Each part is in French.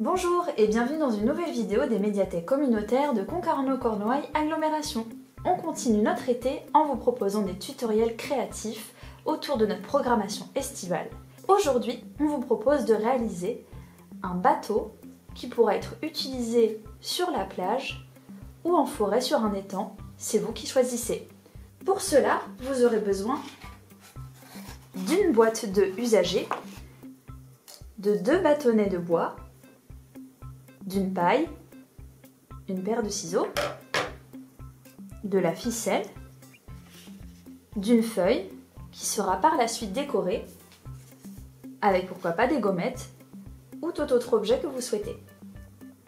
Bonjour et bienvenue dans une nouvelle vidéo des médiathèques communautaires de Concarneau-Cornouailles Agglomération. On continue notre été en vous proposant des tutoriels créatifs autour de notre programmation estivale. Aujourd'hui, on vous propose de réaliser un bateau qui pourra être utilisé sur la plage ou en forêt sur un étang, c'est vous qui choisissez. Pour cela, vous aurez besoin d'une boîte d'œufs usagée, de 2 bâtonnets de bois, d'une paille, une paire de ciseaux, de la ficelle, d'une feuille qui sera par la suite décorée avec pourquoi pas des gommettes ou tout autre objet que vous souhaitez.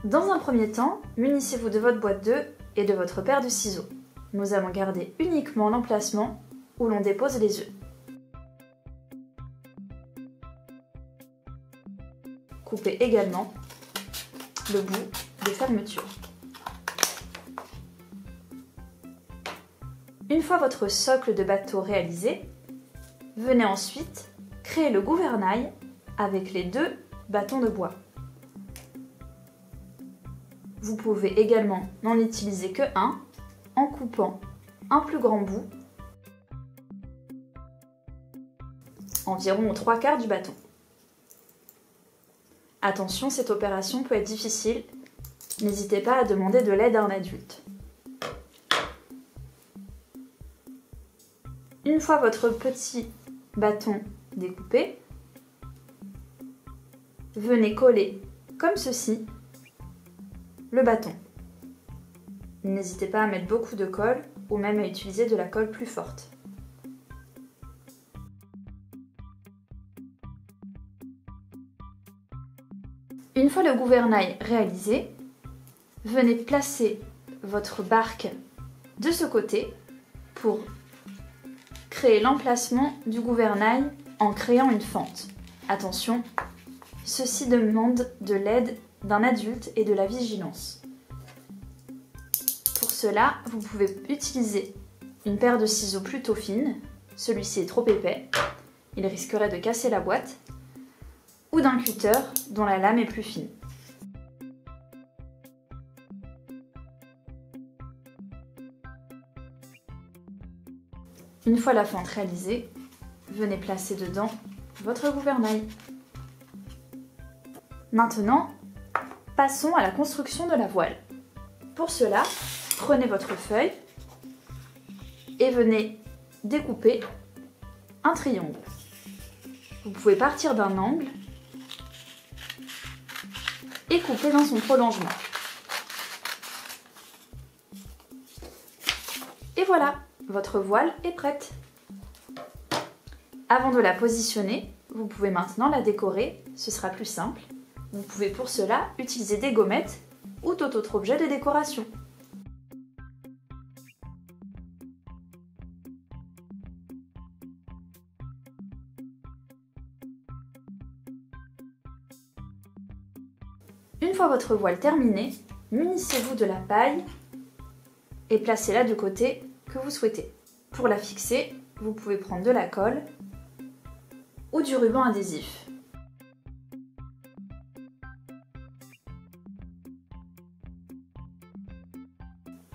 Dans un premier temps, munissez-vous de votre boîte d'œufs et de votre paire de ciseaux. Nous allons garder uniquement l'emplacement où l'on dépose les œufs. Coupez également le bout de fermeture. Une fois votre socle de bateau réalisé, venez ensuite créer le gouvernail avec les 2 bâtons de bois. Vous pouvez également n'en utiliser que un en coupant un plus grand bout, environ aux 3/4 du bâton. Attention, cette opération peut être difficile, n'hésitez pas à demander de l'aide à un adulte. Une fois votre petit bâton découpé, venez coller, comme ceci, le bâton. N'hésitez pas à mettre beaucoup de colle ou même à utiliser de la colle plus forte. Une fois le gouvernail réalisé, venez placer votre barque de ce côté pour créer l'emplacement du gouvernail en créant une fente. Attention, ceci demande de l'aide d'un adulte et de la vigilance. Pour cela, vous pouvez utiliser une paire de ciseaux plutôt fine, celui-ci est trop épais, il risquerait de casser la boîte, ou d'un cutter dont la lame est plus fine. Une fois la fente réalisée, venez placer dedans votre gouvernail. Maintenant, passons à la construction de la voile. Pour cela, prenez votre feuille et venez découper un triangle. Vous pouvez partir d'un angle et couper dans son prolongement. Et voilà, votre voile est prête. Avant de la positionner, vous pouvez maintenant la décorer, ce sera plus simple. Vous pouvez pour cela utiliser des gommettes ou tout autre objet de décoration. Une fois votre voile terminée, munissez-vous de la paille et placez-la du côté que vous souhaitez. Pour la fixer, vous pouvez prendre de la colle ou du ruban adhésif.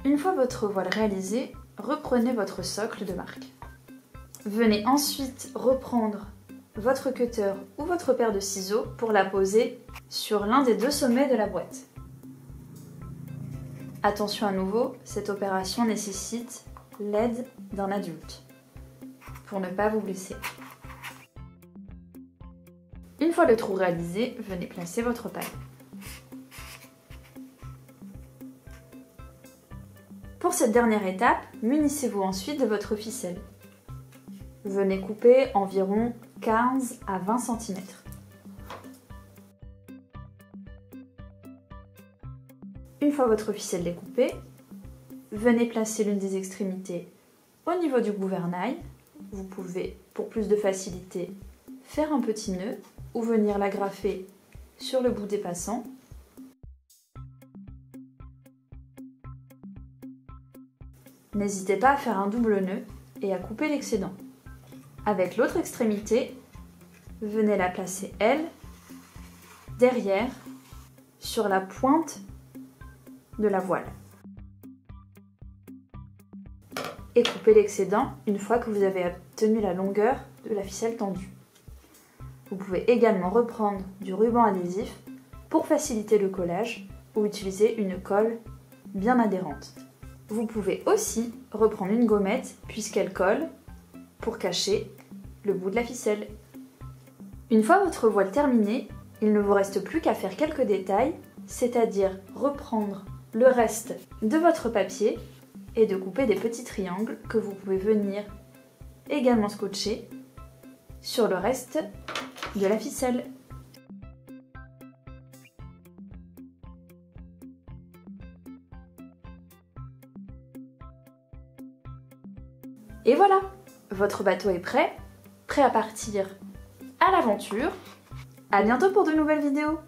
Une fois votre voile réalisée, reprenez votre socle de marque. Venez ensuite reprendre votre cutter ou votre paire de ciseaux pour la poser sur l'un des 2 sommets de la boîte. Attention à nouveau, cette opération nécessite l'aide d'un adulte pour ne pas vous blesser. Une fois le trou réalisé, venez placer votre paille. Pour cette dernière étape, munissez-vous ensuite de votre ficelle. Venez couper environ 15 à 20 cm. Une fois votre ficelle découpée, venez placer l'une des extrémités au niveau du gouvernail. Vous pouvez, pour plus de facilité, faire un petit nœud ou venir l'agrafer sur le bout des passants. N'hésitez pas à faire un double nœud et à couper l'excédent. Avec l'autre extrémité, venez la placer elle derrière sur la pointe de la voile. Et coupez l'excédent une fois que vous avez obtenu la longueur de la ficelle tendue. Vous pouvez également reprendre du ruban adhésif pour faciliter le collage ou utiliser une colle bien adhérente. Vous pouvez aussi reprendre une gommette puisqu'elle colle pour cacher le bout de la ficelle. Une fois votre voile terminée, il ne vous reste plus qu'à faire quelques détails, c'est-à-dire reprendre le reste de votre papier et de couper des petits triangles que vous pouvez venir également scotcher sur le reste de la ficelle. Et voilà, votre bateau est prêt à partir à l'aventure. À bientôt pour de nouvelles vidéos.